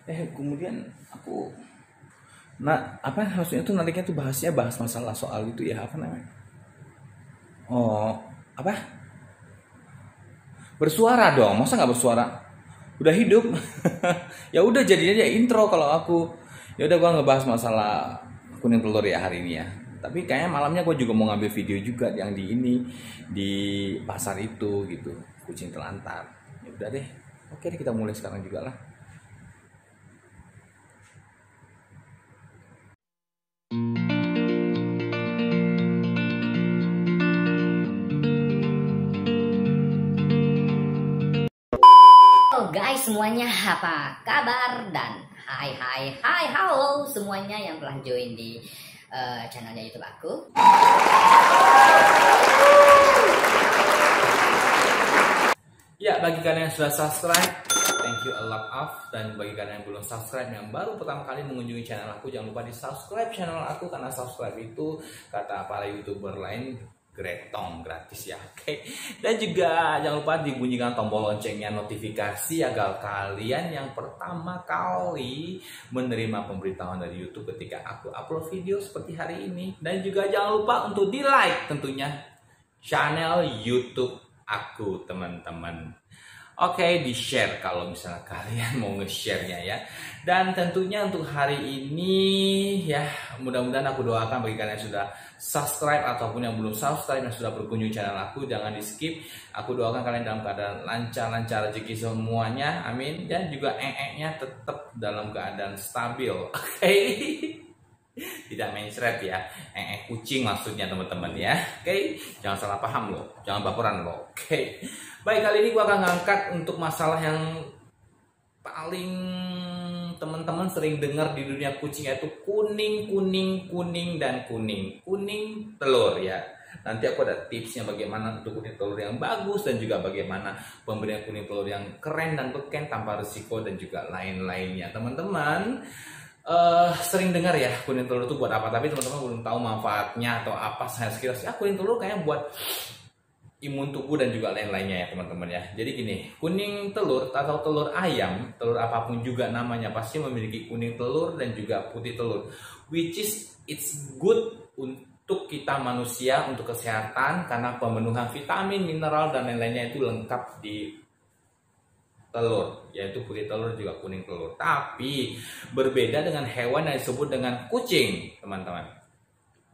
Kemudian aku apa maksudnya tuh nantinya tuh bahas masalah soal itu ya, apa namanya? Oh, apa? Bersuara dong, masa nggak bersuara? Udah hidup. Ya udah jadinya ya intro kalau aku. Ya udah gua ngebahas masalah kuning telur ya hari ini ya. Tapi kayaknya malamnya gue juga mau ngambil video juga yang di ini di pasar itu gitu, kucing telantar. Ya udah deh. Oke deh, kita mulai sekarang juga lah. Halo guys semuanya, apa kabar? Dan hai halo semuanya yang telah join di channelnya YouTube aku. Ya, bagi kalian yang sudah subscribe, thank you a lot of. Dan bagi kalian yang belum subscribe, yang baru pertama kali mengunjungi channel aku, jangan lupa di subscribe channel aku, karena subscribe itu kata para YouTuber lain gretong, gratis ya. Oke. Dan juga jangan lupa dibunyikan tombol loncengnya, notifikasi agar kalian yang pertama kali menerima pemberitahuan dari YouTube ketika aku upload video seperti hari ini. Dan juga jangan lupa untuk di like tentunya channel YouTube aku, teman-teman. Oke, di share kalau misalnya kalian mau nge-share-nya ya. Dan tentunya untuk hari ini ya, mudah-mudahan aku doakan bagi kalian yang sudah subscribe ataupun yang belum subscribe, yang sudah berkunjung channel aku, jangan di skip. Aku doakan kalian dalam keadaan lancar-lancar rezeki semuanya, amin. Dan juga nya tetap dalam keadaan stabil. Oke. Tidak mainstream ya, kucing maksudnya teman-teman ya. Oke, jangan salah paham loh, jangan baperan loh. Oke, baik, kali ini gua akan ngangkat untuk masalah yang paling teman-teman sering dengar di dunia kucing, yaitu kuning telur ya. Nanti aku ada tipsnya bagaimana untuk kuning telur yang bagus, dan juga bagaimana pemberian kuning telur yang keren dan beken tanpa risiko dan juga lain-lainnya, teman-teman. Sering dengar ya kuning telur itu buat apa, tapi teman-teman belum tahu manfaatnya atau apa. Saya sekilas kuning telur kayaknya buat imun tubuh dan juga lain-lainnya ya teman-teman ya. Jadi gini, kuning telur atau telur ayam, telur apapun juga namanya, pasti memiliki kuning telur dan juga putih telur, which is it's good untuk kita manusia, untuk kesehatan, karena pemenuhan vitamin, mineral dan lain-lainnya itu lengkap di telur, yaitu putih telur juga kuning telur. Tapi berbeda dengan hewan yang disebut dengan kucing, teman-teman.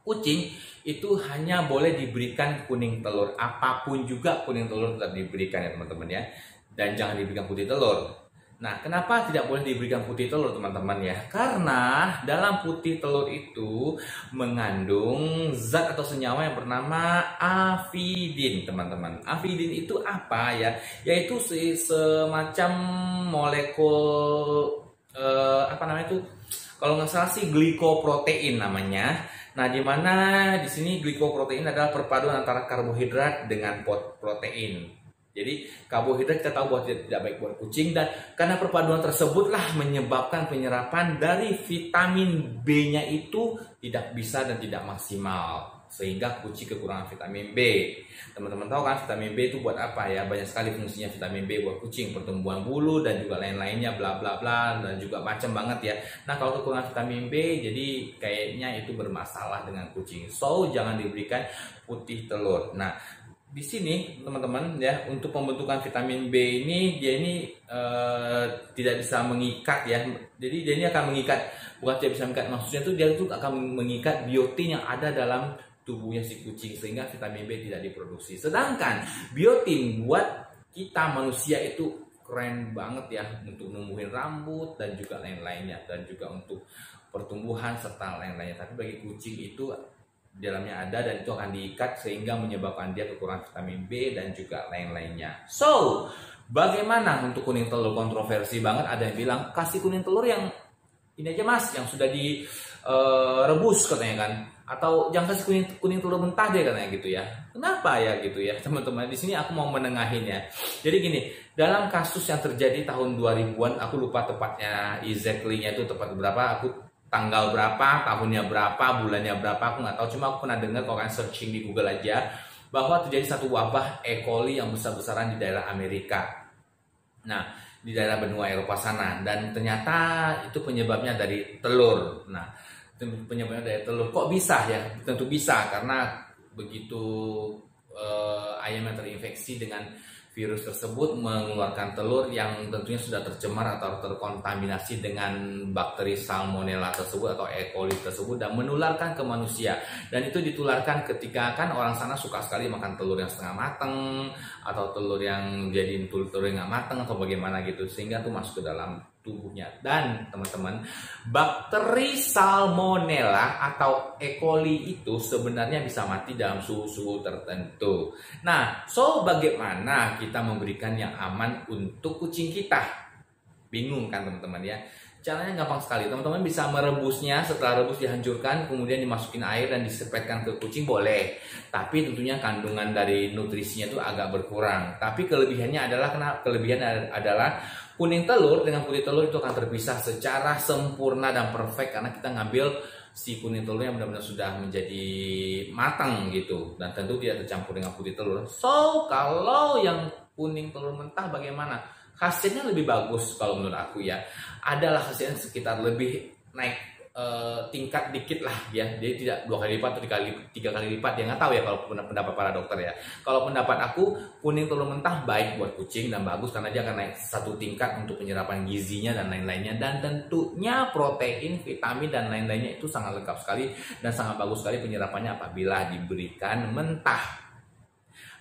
Kucing itu hanya boleh diberikan kuning telur, apapun juga kuning telur tetap diberikan ya teman-teman ya. Dan jangan diberikan putih telur. Nah, kenapa tidak boleh diberikan putih telur teman-teman ya? Karena dalam putih telur itu mengandung zat atau senyawa yang bernama avidin, teman-teman. Avidin itu apa ya? Yaitu semacam molekul apa namanya itu? Kalau nggak salah sih glikoprotein namanya. Nah, di mana di sini glikoprotein adalah perpaduan antara karbohidrat dengan protein. Jadi karbohidrat kita tahu bahwa tidak baik buat kucing, dan karena perpaduan tersebutlah menyebabkan penyerapan dari vitamin B-nya itu tidak bisa dan tidak maksimal, sehingga kucing kekurangan vitamin B. Teman-teman tahu kan vitamin B itu buat apa ya? Banyak sekali fungsinya vitamin B buat kucing, pertumbuhan bulu dan juga lain-lainnya, bla bla bla, dan juga macam banget ya. Nah, kalau kekurangan vitamin B, jadi kayaknya itu bermasalah dengan kucing. So, jangan diberikan putih telur. Nah, di sini teman-teman ya, untuk pembentukan vitamin B ini, dia ini tidak bisa mengikat ya. Jadi dia ini akan mengikat, bukan tidak bisa mengikat, maksudnya tuh dia tuh akan mengikat biotin yang ada dalam tubuhnya si kucing, sehingga vitamin B tidak diproduksi. Sedangkan biotin buat kita manusia itu keren banget ya, untuk numbuhin rambut dan juga lain-lainnya, dan juga untuk pertumbuhan serta lain-lainnya. Tapi bagi kucing itu di dalamnya ada, dan itu akan diikat sehingga menyebabkan dia kekurangan vitamin B dan juga lain-lainnya. So, bagaimana untuk kuning telur? Kontroversi banget, ada yang bilang kasih kuning telur yang ini aja mas, yang sudah direbus katanya kan, atau jangan kasih kuning telur mentah deh katanya gitu ya. Kenapa ya gitu ya teman-teman? Di sini aku mau menengahin ya. Jadi gini, dalam kasus yang terjadi tahun 2000-an, aku lupa tepatnya exactly-nya itu tepat berapa, aku tanggal berapa, tahunnya berapa, bulannya berapa, aku nggak tahu. Cuma aku pernah dengar, kalau kalian searching di Google aja, bahwa terjadi satu wabah E. coli yang besar-besaran di daerah Amerika. Nah, di daerah benua Eropa sana, dan ternyata itu penyebabnya dari telur. Nah, penyebabnya dari telur. Kok bisa ya? Tentu bisa karena begitu ayam yang terinfeksi dengan virus tersebut mengeluarkan telur yang tentunya sudah tercemar atau terkontaminasi dengan bakteri Salmonella tersebut atau E. coli tersebut dan menularkan ke manusia. Dan itu ditularkan ketika kan orang sana suka sekali makan telur yang setengah mateng atau telur yang jadi telur yang nggak mateng atau bagaimana gitu, sehingga itu masuk ke dalam tubuhnya. Dan teman-teman, bakteri Salmonella atau E. coli itu sebenarnya bisa mati dalam suhu-suhu tertentu. Nah, so bagaimana kita memberikan yang aman untuk kucing kita? Bingung kan teman-teman ya? Caranya gampang sekali. Teman-teman bisa merebusnya, setelah rebus dihancurkan, kemudian dimasukin air dan disepetkan ke kucing boleh. Tapi tentunya kandungan dari nutrisinya itu agak berkurang. Tapi kelebihannya adalah kuning telur dengan putih telur itu akan terpisah secara sempurna dan perfect karena kita ngambil si kuning telur yang benar-benar sudah menjadi matang gitu, dan tentu tidak tercampur dengan putih telur. So kalau yang kuning telur mentah bagaimana? Hasilnya lebih bagus kalau menurut aku ya. Adalah hasilnya sekitar lebih naik tingkat dikit lah ya. Jadi tidak 2 kali lipat atau 3 kali lipat ya, nggak tahu ya kalau pendapat para dokter ya. Kalau pendapat aku, kuning telur mentah baik buat kucing dan bagus karena dia akan naik 1 tingkat untuk penyerapan gizinya dan lain-lainnya, dan tentunya protein, vitamin dan lain-lainnya itu sangat lengkap sekali dan sangat bagus sekali penyerapannya apabila diberikan mentah.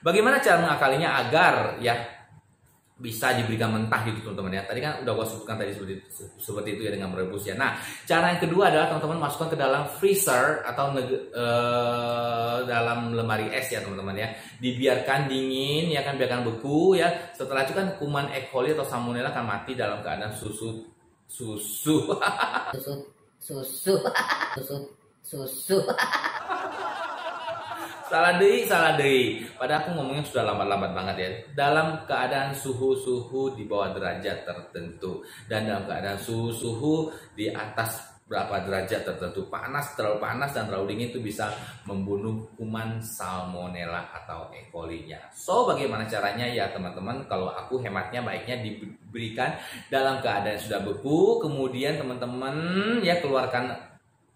Bagaimana cara mengakalinya agar ya bisa diberikan mentah gitu teman-teman ya. Tadi kan udah gua sebutkan tadi seperti itu ya dengan merebus ya. Nah, cara yang kedua adalah teman-teman masukkan ke dalam freezer atau dalam lemari es ya teman-teman ya. Dibiarkan dingin ya kan, biarkan beku ya. Setelah itu kan kuman E. coli atau Salmonella akan mati dalam keadaan susu. Salah deui. Padahal aku ngomongnya sudah lambat-lambat banget ya. Dalam keadaan suhu di bawah derajat tertentu dan dalam keadaan suhu di atas berapa derajat tertentu. Terlalu panas dan terlalu dingin itu bisa membunuh kuman Salmonella atau E. coli-nya. So bagaimana caranya ya teman-teman? Kalau aku hematnya baiknya diberikan dalam keadaan sudah beku, kemudian teman-teman ya keluarkan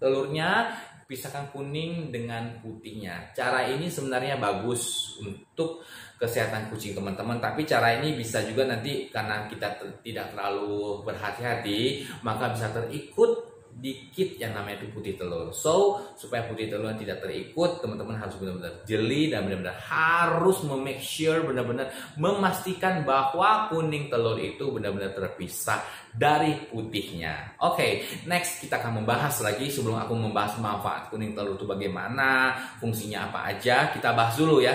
telurnya, pisahkan kuning dengan putihnya. Cara ini sebenarnya bagus untuk kesehatan kucing teman-teman, tapi cara ini bisa juga nanti karena kita tidak terlalu berhati-hati, maka bisa terikut dikit yang namanya itu putih telur. So, supaya putih telur tidak terikut, teman-teman harus benar-benar jeli dan benar-benar harus make sure, benar-benar memastikan bahwa kuning telur itu benar-benar terpisah dari putihnya. Oke, next kita akan membahas lagi. Sebelum aku membahas manfaat kuning telur itu bagaimana, fungsinya apa aja, kita bahas dulu ya.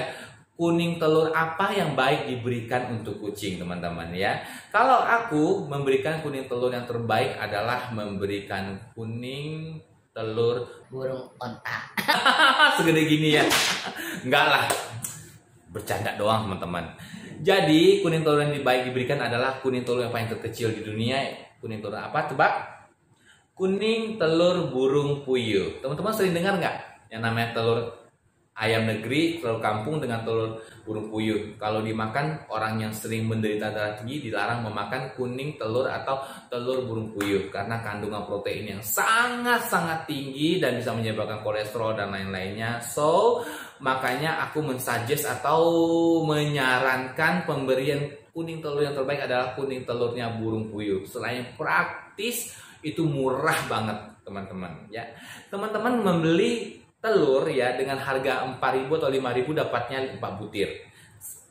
Kuning telur apa yang baik diberikan untuk kucing teman-teman ya. Kalau aku memberikan kuning telur yang terbaik adalah memberikan kuning telur burung onta. Segede gini ya. Enggak lah, bercanda doang teman-teman. Jadi kuning telur yang baik diberikan adalah kuning telur yang paling terkecil di dunia. Kuning telur apa? Tebak? Kuning telur burung puyuh. Teman-teman sering dengar nggak yang namanya telur ayam negeri, telur kampung dengan telur burung puyuh? Kalau dimakan, orang yang sering menderita darah tinggi dilarang memakan kuning telur atau telur burung puyuh karena kandungan protein yang sangat-sangat tinggi dan bisa menyebabkan kolesterol dan lain-lainnya. So, makanya aku mensuggest atau menyarankan pemberian kuning telur yang terbaik adalah kuning telurnya burung puyuh. Selain praktis, itu murah banget teman-teman ya. Teman-teman membeli telur ya dengan harga 4.000 atau 5.000 dapatnya 4 butir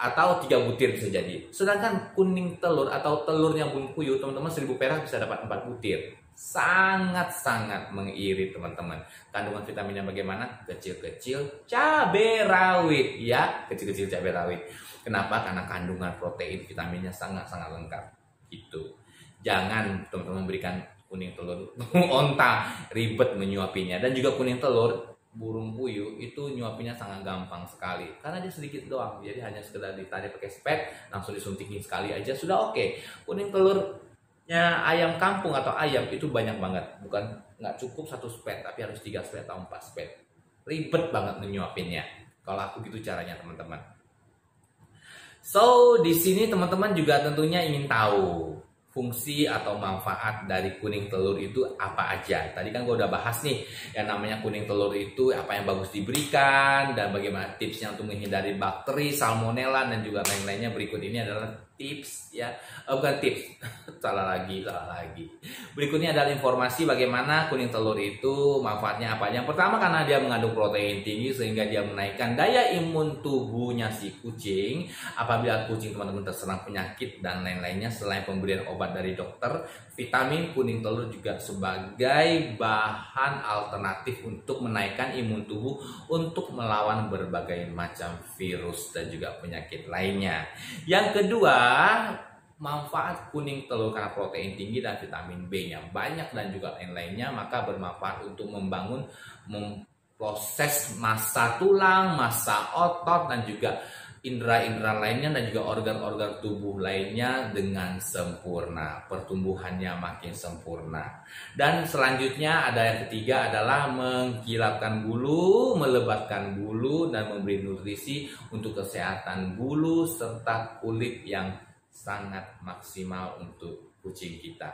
atau 3 butir bisa jadi. Sedangkan kuning telur atau telurnya burung puyuh teman-teman 1.000 perak bisa dapat 4 butir. Sangat-sangat mengirit teman-teman. Kandungan vitaminnya bagaimana? Kecil-kecil cabai rawit ya, kecil-kecil cabai rawit. Kenapa? Karena kandungan protein vitaminnya sangat-sangat lengkap gitu. Jangan teman-teman berikan kuning telur onta, ribet menyuapinya. Dan juga kuning telur burung puyuh itu nyuapinnya sangat gampang sekali karena dia sedikit doang, jadi hanya sekedar ditarik pakai spet, langsung disuntikin sekali aja sudah oke. Kuning telurnya ayam kampung atau ayam itu banyak banget, nggak cukup 1 spet tapi harus 3 spet atau 4 spet, ribet banget menyuapinnya. Kalau aku gitu caranya teman-teman. So di sini teman-teman juga tentunya ingin tahu fungsi atau manfaat dari kuning telur itu apa aja. Tadi kan gue udah bahas nih yang namanya kuning telur itu apa yang bagus diberikan dan bagaimana tipsnya untuk menghindari bakteri, salmonella dan juga lain-lainnya. Berikut ini adalah tips ya, bukan tips, salah lagi. Berikutnya adalah informasi bagaimana kuning telur itu manfaatnya apa. Yang pertama karena dia mengandung protein tinggi sehingga dia menaikkan daya imun tubuhnya si kucing. Apabila kucing teman-teman terserang penyakit dan lain-lainnya, selain pemberian obat dari dokter, vitamin kuning telur juga sebagai bahan alternatif untuk menaikkan imun tubuh untuk melawan berbagai macam virus dan juga penyakit lainnya. Yang kedua, manfaat kuning telur karena protein tinggi dan vitamin B-nya banyak dan juga lain-lainnya, maka bermanfaat untuk memproses massa tulang, massa otot dan juga indera-indera lainnya dan juga organ-organ tubuh lainnya dengan sempurna, pertumbuhannya makin sempurna. Dan selanjutnya ada yang ketiga adalah mengkilapkan bulu, melebatkan bulu dan memberi nutrisi untuk kesehatan bulu serta kulit yang sangat maksimal untuk kucing kita.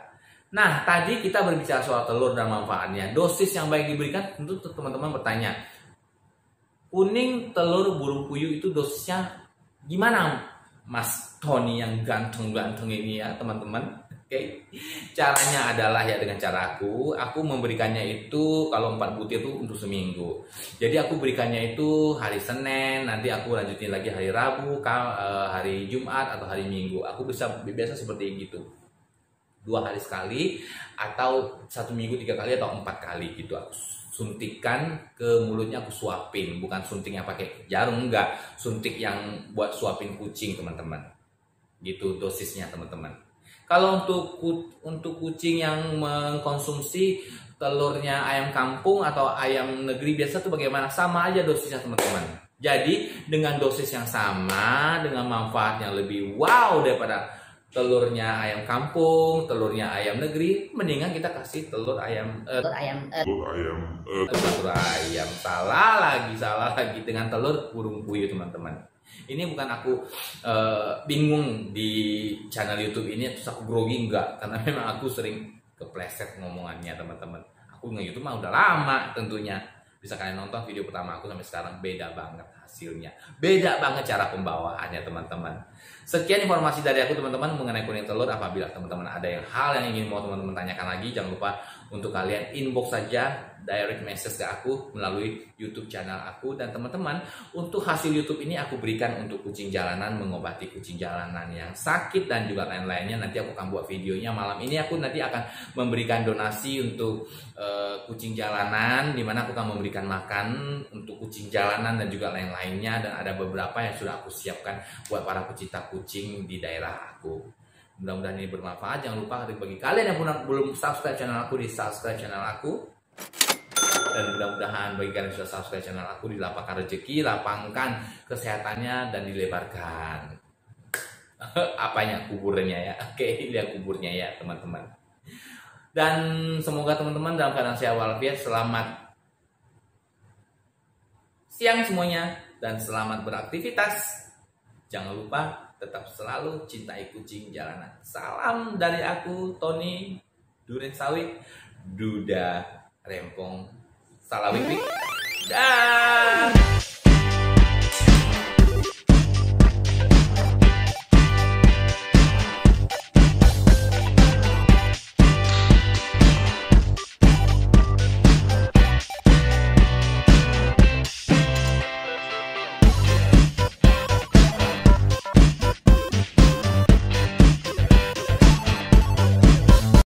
Nah, tadi kita berbicara soal telur dan manfaatnya. Dosis yang baik diberikan, tentu teman-teman bertanya, kuning telur burung puyuh itu dosisnya gimana, Mas Tony yang ganteng-ganteng ini ya teman-teman? Oke. Caranya adalah ya dengan cara aku memberikannya itu kalau 4 butir itu untuk seminggu. Jadi aku berikannya itu hari Senin, nanti aku lanjutin lagi hari Rabu, hari Jumat atau hari Minggu. Aku biasa seperti gitu. 2 hari sekali atau 1 minggu 3 kali atau 4 kali gitu aku suntikan ke mulutnya, aku suapin, bukan suntik yang pakai jarum, enggak, suntik yang buat suapin kucing teman-teman, gitu dosisnya teman-teman. Kalau untuk kucing yang mengkonsumsi telurnya ayam kampung atau ayam negeri biasa tuh bagaimana, sama aja dosisnya teman-teman. Jadi dengan dosis yang sama, dengan manfaat yang lebih wow daripada telurnya ayam kampung, telurnya ayam negeri, mendingan kita kasih telur ayam salah lagi dengan telur burung puyuh teman-teman. Ini bukan aku bingung di channel YouTube ini terus aku grogi, enggak, karena memang aku sering kepleset ngomongannya teman-teman. Aku nge-YouTube mah udah lama tentunya. Bisa kalian nonton video pertama aku sampai sekarang, beda banget hasilnya, beda banget cara pembawaannya teman-teman. Sekian informasi dari aku teman-teman mengenai kuning telur. Apabila teman-teman ada hal yang ingin mau teman-teman tanyakan lagi, jangan lupa untuk kalian inbox saja, direct message ke aku melalui YouTube channel aku. Dan teman-teman, untuk hasil YouTube ini aku berikan untuk kucing jalanan, mengobati kucing jalanan yang sakit dan juga lain-lainnya. Nanti aku akan buat videonya malam ini. Aku nanti akan memberikan donasi untuk kucing jalanan, dimana aku akan memberikan makan untuk kucing jalanan dan juga lain-lainnya. Dan ada beberapa yang sudah aku siapkan buat para pecinta kucing di daerah aku. Mudah-mudahan ini bermanfaat. Jangan lupa bagi kalian yang belum subscribe channel aku, di subscribe channel aku. Dan mudah-mudahan bagi kalian yang sudah subscribe channel aku, dilapangkan rezeki, lapangkan kesehatannya dan dilebarkan apanya, kuburnya ya. Oke, lihat kuburnya ya teman-teman. Dan semoga teman-teman dalam keadaan sehat walafiat. Selamat siang semuanya dan selamat beraktivitas. Jangan lupa tetap selalu cintai kucing jalanan. Salam dari aku, Tony Duren Sawit, Duda Rempong Salawik. Dah.